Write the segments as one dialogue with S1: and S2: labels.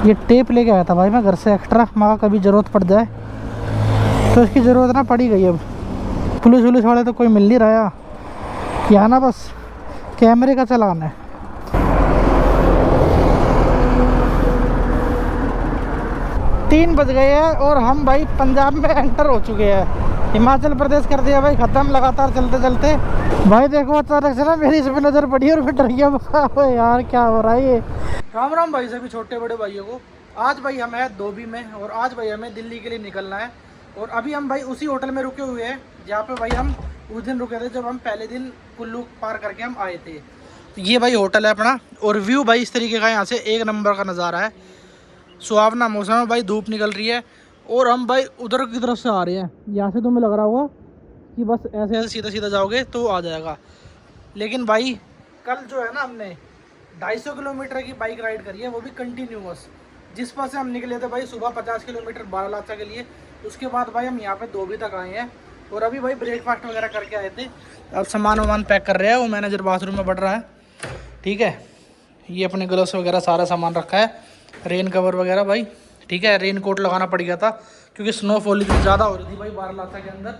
S1: ये टेप लेके आया था भाई मैं घर से एक्स्ट्रा, मगर कभी ज़रूरत पड़ जाए तो इसकी ज़रूरत ना पड़ी गई। अब पुलिस वुलिस वाले तो कोई मिल नहीं रहा, यहाँ ना बस कैमरे का चलान है। तीन बज गए हैं और हम भाई पंजाब में एंटर हो चुके हैं। हिमाचल प्रदेश कर दिया भाई ख़त्म लगातार चलते चलते। भाई देखो अचानक से ना मेरी इस पर नज़र पड़ी और मैं डर गया यार क्या हो रहा है ये। राम राम भाई सभी छोटे बड़े भाइयों को। आज भाई हम हैं धोबी में और आज भाई हमें दिल्ली के लिए निकलना है। और अभी हम भाई उसी होटल में रुके हुए हैं जहाँ पे भाई हम उस दिन रुके थे जब हम पहले दिन कुल्लू पार करके हम आए थे। ये भाई होटल है अपना और व्यू भाई इस तरीके का यहाँ से एक नंबर का नज़ारा है। सुहावना मौसम है भाई, धूप निकल रही है और हम भाई उधर की तरफ से आ रहे हैं। यहाँ से तुम्हें लग रहा होगा कि बस ऐसे ऐसे सीधा सीधा जाओगे तो आ जाएगा, लेकिन भाई कल जो है ना हमने 250 किलोमीटर की बाइक राइड करी है, वो भी कंटिन्यूअस। जिस पास से हम निकले थे भाई सुबह 50 किलोमीटर बारालाचा के लिए, उसके बाद भाई हम यहाँ पे धोबी तक आए हैं और अभी भाई ब्रेकफास्ट वगैरह करके आए थे। अब सामान वामान पैक कर रहे हैं, वो मैनेजर बाथरूम में बढ़ रहा है। ठीक है, ये अपने ग्लव्स वगैरह सारा सामान रखा है, रेन कवर वगैरह भाई। ठीक है, रेन कोट लगाना पड़ गया था क्योंकि स्नोफॉल इतनी ज़्यादा हो रही थी भाई बारालाचा के अंदर,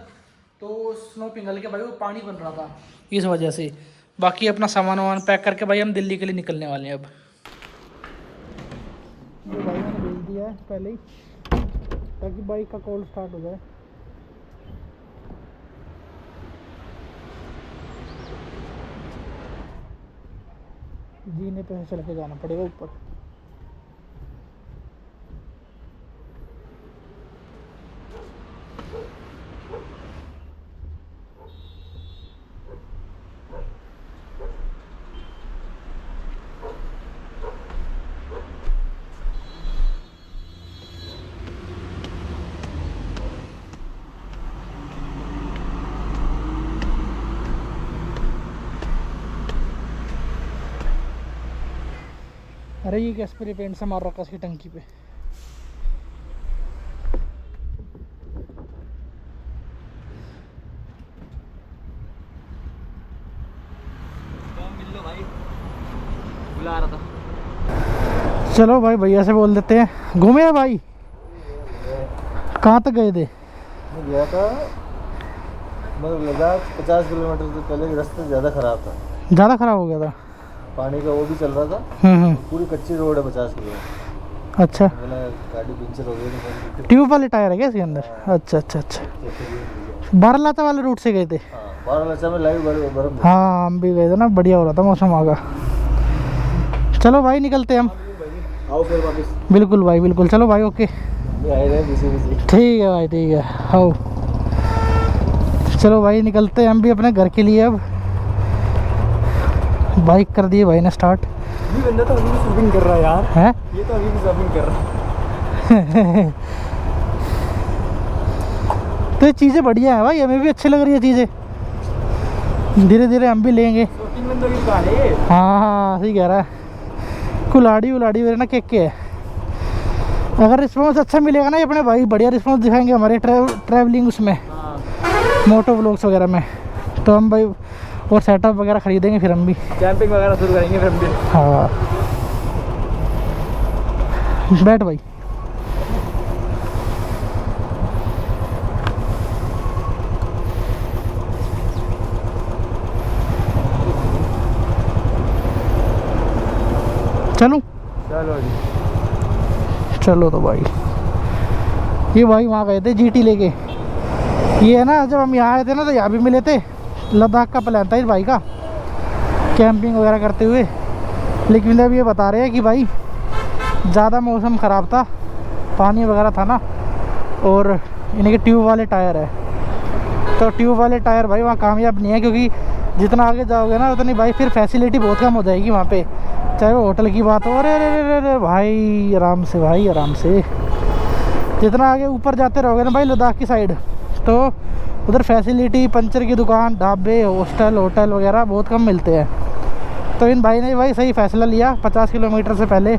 S1: तो स्नो पिघल के भाई वो पानी बन रहा था इस वजह से। बाकी अपना सामान वामान पैक करके भाई हम दिल्ली के लिए निकलने वाले हैं। अब ये भाई मैंने भेज दिया है पहले ही ताकि बाइक का कॉल स्टार्ट हो जाए। जीने पे चल के जाना पड़ेगा ऊपर। अरे ये क्या स्प्रे पेंट से मार रखा इसकी टंकी पे।
S2: मिल लो भाई, बुला रहा था।
S1: चलो भाई भैया से बोल देते हैं। घूमे हैं भाई? कहाँ तक गए थे?
S3: मैं गया था मतलब लद्दाख 50 किलोमीटर से पहले रास्ता ज़्यादा ख़राब था।
S1: ज़्यादा ख़राब हो गया था?
S3: पानी का वो भी चल रहा था। पूरी कच्ची रोड है 50 किलोमीटर।
S1: अच्छा,
S3: मैंने गाड़ी पंचर हो गई।
S1: ट्यूब वाले टायर है क्या इसके अंदर? अच्छा अच्छा अच्छा, बारालाचा वाले रूट से गए थे?
S3: बारालाचा में लाइव बर्फ।
S1: हाँ हम भी गए थे ना, बढ़िया हो रहा था मौसम आगा। चलो भाई निकलते हैं हम।
S3: आओ फिर वापस।
S1: बिल्कुल भाई बिल्कुल, चलो भाई ओके। ठीक है भाई ठीक है, आओ चलो भाई निकलते हैं हम भी अपने घर के लिए। अब बाइक कर दी भाई ने स्टार्ट।
S3: ये बंदा तो अभी भी शॉपिंग कर रहा है यार।
S1: है
S3: ये तो अभी भी शॉपिंग कर रहा है।
S1: तो ये चीज़ें बढ़िया है भाई, हमें भी अच्छी लग रही है चीज़ें। धीरे धीरे हम भी लेंगे।
S3: शॉपिंग में तो ये दुकान है।
S1: हाँ हाँ सही कह रहा है। कुलाड़ी उलाड़ी मेरे ना केक के है। अगर रिस्पॉन्स अच्छा मिलेगा ना, ये अपने भाई बढ़िया रिस्पॉन्स दिखाएंगे हमारे ट्रैवलिंग उसमें, मोटो व्लॉग्स वगैरह में, तो हम भाई और सेटअप वगैरह खरीदेंगे फिर हम भी।
S3: कैंपिंग वगैरह शुरू करेंगे फिर हम भी।
S1: हाँ बैठ भाई। चलूं?
S3: चलो जी।
S1: चलो तो भाई। ये भाई वहाँ गए थे जीटी लेके। ये है ना, जब हम यहाँ आए थे ना तो यहाँ भी मिले थे। लद्दाख का प्लान था इस भाई का, कैंपिंग वगैरह करते हुए, लेकिन अभी ये बता रहे हैं कि भाई ज़्यादा मौसम ख़राब था, पानी वगैरह था ना, और इनके ट्यूब वाले टायर है। तो ट्यूब वाले टायर भाई वहाँ कामयाब नहीं है, क्योंकि जितना आगे जाओगे ना उतनी भाई फिर फैसिलिटी बहुत कम हो जाएगी वहाँ पे, चाहे वो होटल की बात हो। अरे अरे अरे भाई आराम से भाई आराम से। जितना आगे ऊपर जाते रहोगे ना भाई लद्दाख की साइड, तो उधर फैसिलिटी, पंचर की दुकान, ढाबे, हॉस्टल होटल वगैरह बहुत कम मिलते हैं। तो इन भाई ने भाई सही फैसला लिया, 50 किलोमीटर से पहले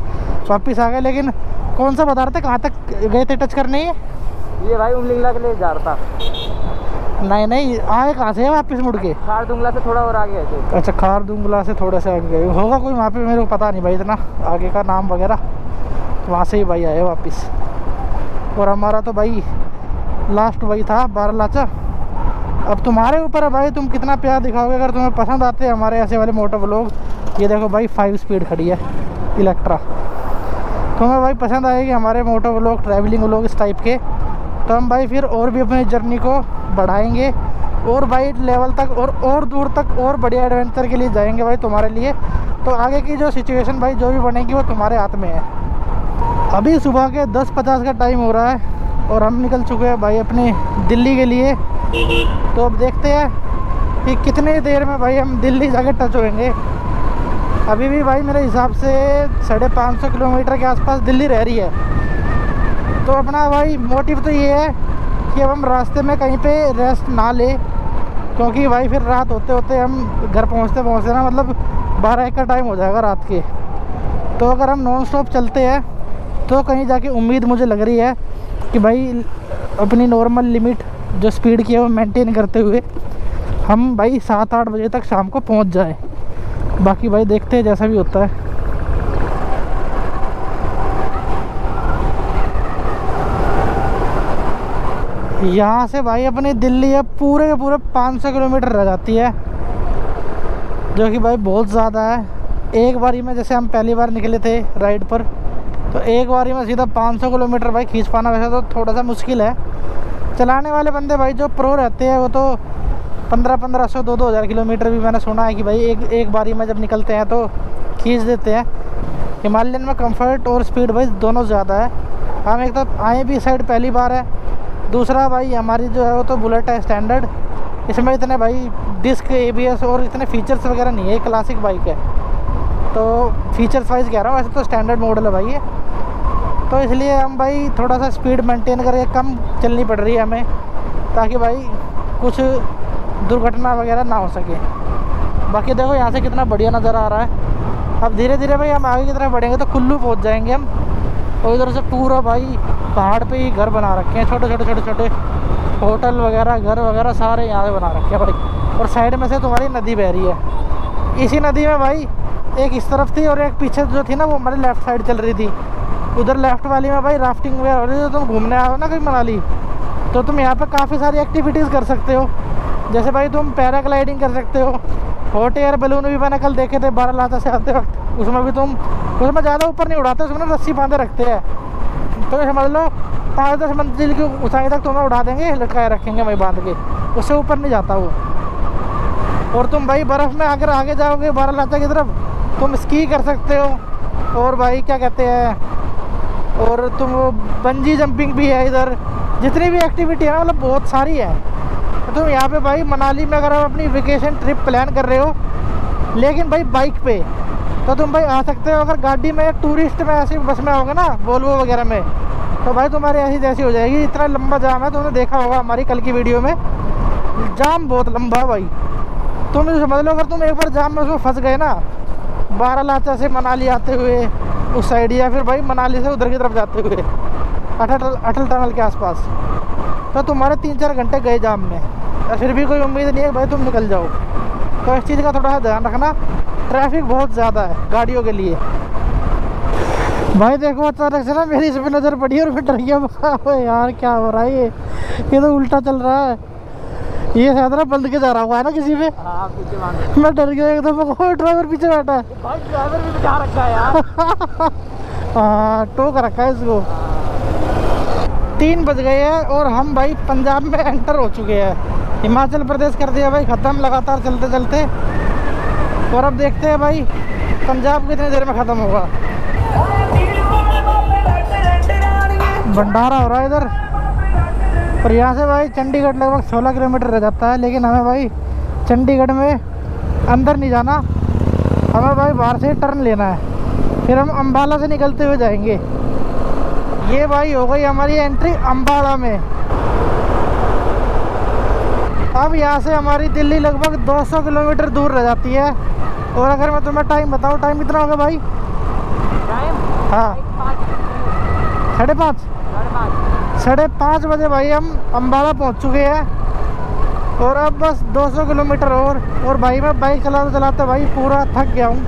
S1: वापस आ गए। लेकिन कौन सा बता रहे थे, कहाँ तक गए थे टच करने?
S3: ये भाई उमलिंगला के लिए जा रहा था।
S1: नहीं नहीं, आए कहाँ से वापस मुड़ के?
S3: खारदुंगला से थोड़ा और आगे है।
S1: अच्छा, खारदुंगला से थोड़ा सा आगे गए होगा कोई, वहाँ पे मेरे को पता नहीं भाई इतना आगे का नाम वगैरह। वहाँ से ही भाई आए वापस। और हमारा तो भाई लास्ट वही था बारालाचा। अब तुम्हारे ऊपर है भाई, तुम कितना प्यार दिखाओगे। अगर तुम्हें पसंद आते हैं हमारे ऐसे वाले मोटो व्लॉग, ये देखो भाई 5 स्पीड खड़ी है इलेक्ट्रा, तुम्हें भाई पसंद आएगी हमारे मोटो व्लॉग, ट्रैवलिंग व्लॉग इस टाइप के, तो हम भाई फिर और भी अपनी जर्नी को बढ़ाएंगे और भाई लेवल तक और दूर तक और बढ़िया एडवेंचर के लिए जाएंगे भाई तुम्हारे लिए। तो आगे की जो सिचुएशन भाई जो भी बनेगी वो तुम्हारे हाथ में है। अभी सुबह के 10:50 का टाइम हो रहा है और हम निकल चुके हैं भाई अपने दिल्ली के लिए। तो अब देखते हैं कि कितने देर में भाई हम दिल्ली जाके टच होएंगे। अभी भी भाई मेरे हिसाब से 550 किलोमीटर के आसपास दिल्ली रह रही है। तो अपना भाई मोटिव तो ये है कि अब हम रास्ते में कहीं पे रेस्ट ना ले, क्योंकि भाई फिर रात होते होते हम घर पहुंचते ना मतलब 12-1 का टाइम हो जाएगा रात के। तो अगर हम नॉन स्टॉप चलते हैं तो कहीं जाके उम्मीद मुझे लग रही है कि भाई अपनी नॉर्मल लिमिट जो स्पीड की है वो मेंटेन करते हुए हम भाई 7-8 बजे तक शाम को पहुंच जाए। बाकी भाई देखते हैं जैसा भी होता है। यहाँ से भाई अपनी दिल्ली है पूरे के पूरे 500 किलोमीटर रह जाती है, जो कि भाई बहुत ज़्यादा है। एक बारी में जैसे हम पहली बार निकले थे राइड पर, तो एक बारी में सीधा 500 किलोमीटर भाई खींच पाना वैसे तो थोड़ा सा मुश्किल है। चलाने वाले बंदे भाई जो प्रो रहते हैं वो तो 1500 2-2000 किलोमीटर भी मैंने सुना है कि भाई एक बारी में जब निकलते हैं तो खींच देते हैं। हिमालयन में कंफर्ट और स्पीड भाई दोनों ज़्यादा है। हम एक तो आए भी साइड पहली बार है, दूसरा भाई हमारी जो है वो तो बुलेट है स्टैंडर्ड, इसमें इतने भाई डिस्क ABS और इतने फीचर्स वगैरह नहीं है, क्लासिक बाइक है। तो फीचर्स वाइज कह रहा हूँ, वैसे तो स्टैंडर्ड मॉडल है भाई ये। तो इसलिए हम भाई थोड़ा सा स्पीड मेंटेन करके कम चलनी पड़ रही है हमें, ताकि भाई कुछ दुर्घटना वगैरह ना हो सके। बाकी देखो यहाँ से कितना बढ़िया नज़र आ रहा है। अब धीरे धीरे भाई हम आगे की तरफ बढ़ेंगे तो कुल्लू पहुँच जाएंगे हम। और इधर से पूरा भाई पहाड़ पे ही घर बना रखे हैं, छोटे छोटे होटल वगैरह घर वगैरह सारे यहाँ से बना रखे हैं भाई। और साइड में से तुम्हारी नदी बह रही है। इसी नदी में भाई एक इस तरफ थी और एक पीछे जो थी ना वो हमारी लेफ़्ट साइड चल रही थी। उधर लेफ़्ट वाली में भाई राफ्टिंग वगैरह हो रही है। तो तुम घूमने आओ ना कहीं मनाली, तो तुम यहाँ पे काफ़ी सारी एक्टिविटीज़ कर सकते हो। जैसे भाई तुम पैराग्लाइडिंग कर सकते हो, हॉट एयर बलून भी मैंने कल देखे थे बारालाचा से आते वक्त। उसमें भी तुम उसमें ज़्यादा ऊपर नहीं उड़ाते, उसमें रस्सी बांधे रखते हैं। तो समझ लो 5-10 मंजिल की ऊंचाई तक तुम्हें उड़ा देंगे, लटकाए रखेंगे वहीं बांध के, उससे ऊपर नहीं जाता वो। और तुम भाई बर्फ़ में अगर आगे जाओगे बारालाचा की तरफ, तुम स्की कर सकते हो। और भाई क्या कहते हैं, और तुम वो बंजी जंपिंग भी है इधर। जितनी भी एक्टिविटी है मतलब बहुत सारी है। तो तुम यहाँ पे भाई मनाली में अगर आप अपनी वेकेशन ट्रिप प्लान कर रहे हो, लेकिन भाई बाइक पे, तो तुम भाई आ सकते हो। अगर गाड़ी में टूरिस्ट में ऐसी बस में आओगे ना वोल्वो वगैरह में, तो भाई तुम्हारी ऐसी जैसी हो जाएगी। इतना लंबा जाम है, तुमने देखा होगा हमारी कल की वीडियो में, जाम बहुत लंबा है भाई। तुम समझ लो अगर तुम एक बार जाम में उसमें फंस गए ना, बारालाचा से मनाली आते हुए उस साइड, या फिर भाई मनाली से उधर की तरफ जाते हुए अटल टनल के आसपास, तो तुम्हारे 3-4 घंटे गए जाम में। और फिर भी कोई उम्मीद नहीं है भाई तुम निकल जाओ। तो इस चीज़ का थोड़ा सा ध्यान रखना, ट्रैफिक बहुत ज़्यादा है गाड़ियों के लिए। भाई देखो अचानक से ना मेरी इस पर नज़र पड़ी और मैं डर गया। यार क्या हो रहा है, ये तो उल्टा चल रहा है। ये शायद ना बंद के जा रहा हुआ है ना किसी पे।
S2: हाँ, पीछे
S1: मैं डर गया एकदम। ड्राइवर पीछे बैठा है
S2: भाई, ड्राइवर भी बिठा रखा है यार।
S1: हाँ, टो कर रखा है इसको। 3 बज गए हैं और हम भाई पंजाब में एंटर हो चुके हैं। हिमाचल प्रदेश कर दिया भाई ख़त्म लगातार चलते चलते। और अब देखते हैं भाई पंजाब कितनी देर में ख़त्म होगा। भंडारा हो रहा है इधर। और यहाँ से भाई चंडीगढ़ लगभग 16 किलोमीटर रह जाता है, लेकिन हमें भाई चंडीगढ़ में अंदर नहीं जाना, हमें भाई बाहर से टर्न लेना है। फिर हम अम्बाला से निकलते हुए जाएंगे। ये भाई हो गई हमारी एंट्री अम्बाला में। अब यहाँ से हमारी दिल्ली लगभग 200 किलोमीटर दूर रह जाती है। और अगर मैं तुम्हें टाइम बताऊँ, टाइम कितना होगा भाई?
S2: टाइम?
S1: हाँ, 5:30। 5:30 बजे भाई हम अम्बाला पहुँच चुके हैं। और अब बस 200 किलोमीटर और भाई मैं बाइक चलाते चलाते भाई पूरा थक गया हूँ।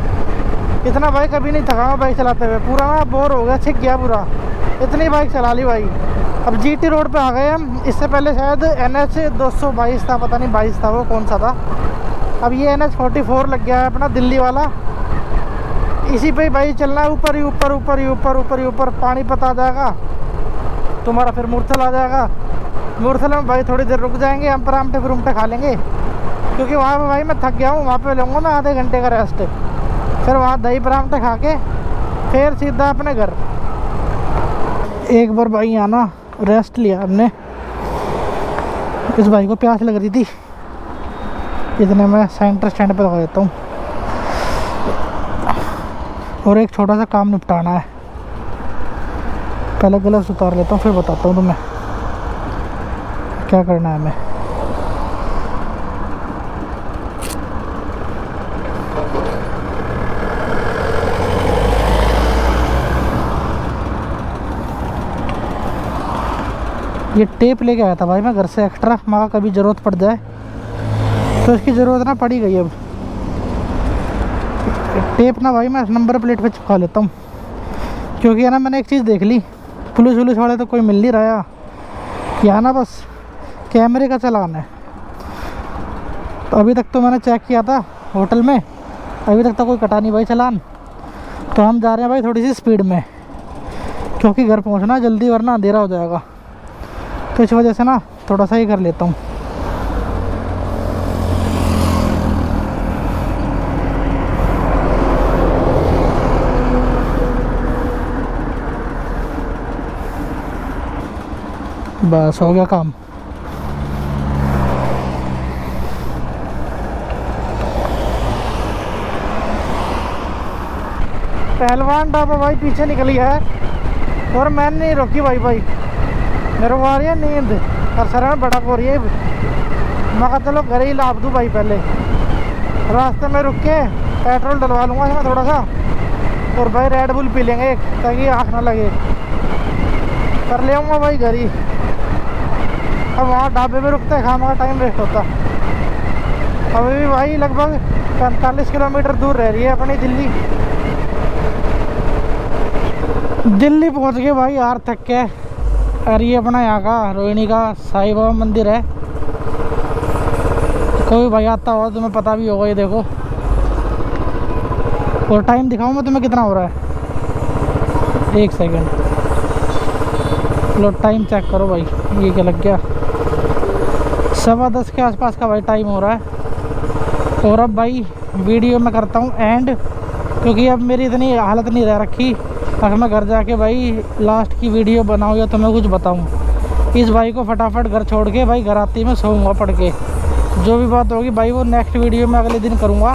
S1: इतना भाई कभी नहीं थका हूँ बाइक चलाते हुए, पूरा ना बोर हो गया, छिक गया पूरा, इतनी बाइक चला ली भाई। अब GT रोड पे आ गए हम। इससे पहले शायद NH 222 था, पता नहीं 22 था वो कौन सा था। अब ये NH 44 लग गया है अपना दिल्ली वाला। इसी पे भाई चलना है, ऊपर ही ऊपर ऊपर ही ऊपर ऊपर ही ऊपर। पानीपत आ जाएगा तुम्हारा, फिर मुरथल आ जाएगा। मुरथल में भाई थोड़ी देर रुक जाएंगे, हम परामठे फिरूमठे खा लेंगे, क्योंकि वहाँ पे भाई मैं थक गया हूँ। वहाँ पे लूँगा मैं आधे घंटे का रेस्ट, फिर वहाँ दही परामठे खा के फिर सीधा अपने घर। एक बार भाई यहाँ ना रेस्ट लिया हमने, इस भाई को प्यास लग रही थी, इतने में सेंटर स्टैंड पे लगा देता हूँ और एक छोटा सा काम निपटाना है। पहले ग्लव्स उतार लेता हूँ, फिर बताता हूँ तुम्हें क्या करना है हमें। ये टेप लेके आया था भाई मैं घर से एक्स्ट्रा, मगर कभी ज़रूरत पड़ जाए तो इसकी ज़रूरत ना पड़ी गई। अब टेप ना भाई मैं नंबर प्लेट पे चिपका लेता हूँ, क्योंकि है ना मैंने एक चीज़ देख ली, पुलिस वुलिस वाले तो कोई मिल नहीं रहा, यहाँ ना बस कैमरे का चलान है। तो अभी तक तो मैंने चेक किया था होटल में, अभी तक तो कोई कटा नहीं भाई चालान। तो हम जा रहे हैं भाई थोड़ी सी स्पीड में, क्योंकि घर पहुँचना जल्दी, वरना अंधेरा हो जाएगा। तो इस वजह से ना थोड़ा सा ही कर लेता हूँ। बस हो गया काम। पहलवान ढाबा भाई पीछे निकल गया है और मैंने नहीं रोकी भाई। मेरे को आ रही है नींद और सर में बड़ा हो रही है। मैं कहा चलो घर ही लाभ दूँ भाई, पहले रास्ते में रुक के पेट्रोल डलवा लूँगा इसमें थोड़ा सा, और भाई रेड बुल पी लेंगे एक, ताकि आँख ना लगे। कर ले आऊँगा भाई घर ही। अब वहाँ ढाबे में रुकते खाने का टाइम वेस्ट होता। अभी भी भाई लगभग 45 किलोमीटर दूर रह रही है अपनी दिल्ली। दिल्ली पहुँच गए भाई यार, थक के। और ये अपना यहाँ का रोहिणी का साईं बाबा मंदिर है। कोई भाई आता होगा तुम्हें पता भी होगा, ये देखो। और टाइम दिखाऊँ मैं तुम्हें कितना हो रहा है, 1 सेकंड। लो टाइम चेक करो भाई, ये क्या लग गया, 10:15 के आसपास का भाई टाइम हो रहा है। और अब भाई वीडियो में करता हूँ एंड, क्योंकि अब मेरी इतनी हालत नहीं रह रखी अगर मैं घर जाके भाई लास्ट की वीडियो बनाऊँ या तो मैं कुछ बताऊँ। इस भाई को फटाफट घर छोड़ के भाई घर आती मैं सोऊंगा पढ़ के। जो भी बात होगी भाई वो नेक्स्ट वीडियो में अगले दिन करूँगा।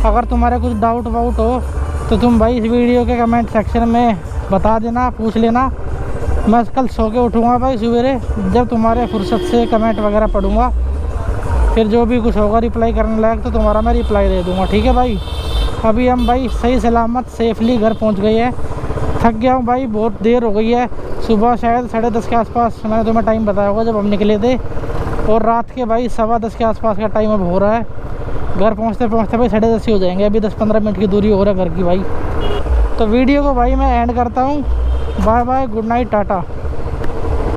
S1: अगर तुम्हारे कुछ डाउट वाउट हो तो तुम भाई इस वीडियो के कमेंट सेक्शन में बता देना, पूछ लेना। मैं कल सो के उठूँगा भाई सवेरे, जब तुम्हारे फुर्सत से कमेंट वगैरह पढ़ूँगा, फिर जो भी कुछ होगा रिप्लाई करने लायक तो तुम्हारा मैं रिप्लाई दे दूँगा, ठीक है भाई। अभी हम भाई सही सलामत सेफली घर पहुँच गए हैं। थक गया हूँ भाई, बहुत देर हो गई है। सुबह शायद 10:30 के आसपास मैंने तुम्हें टाइम बताया होगा जब हम निकले थे, और रात के भाई 10:15 के आसपास का टाइम अब हो रहा है। घर पहुँचते पहुँचते भाई 10:30 ही हो जाएंगे। अभी 10-15 मिनट की दूरी हो रहा है घर की भाई। तो वीडियो को भाई मैं एंड करता हूँ। Bye bye, good night, Tata.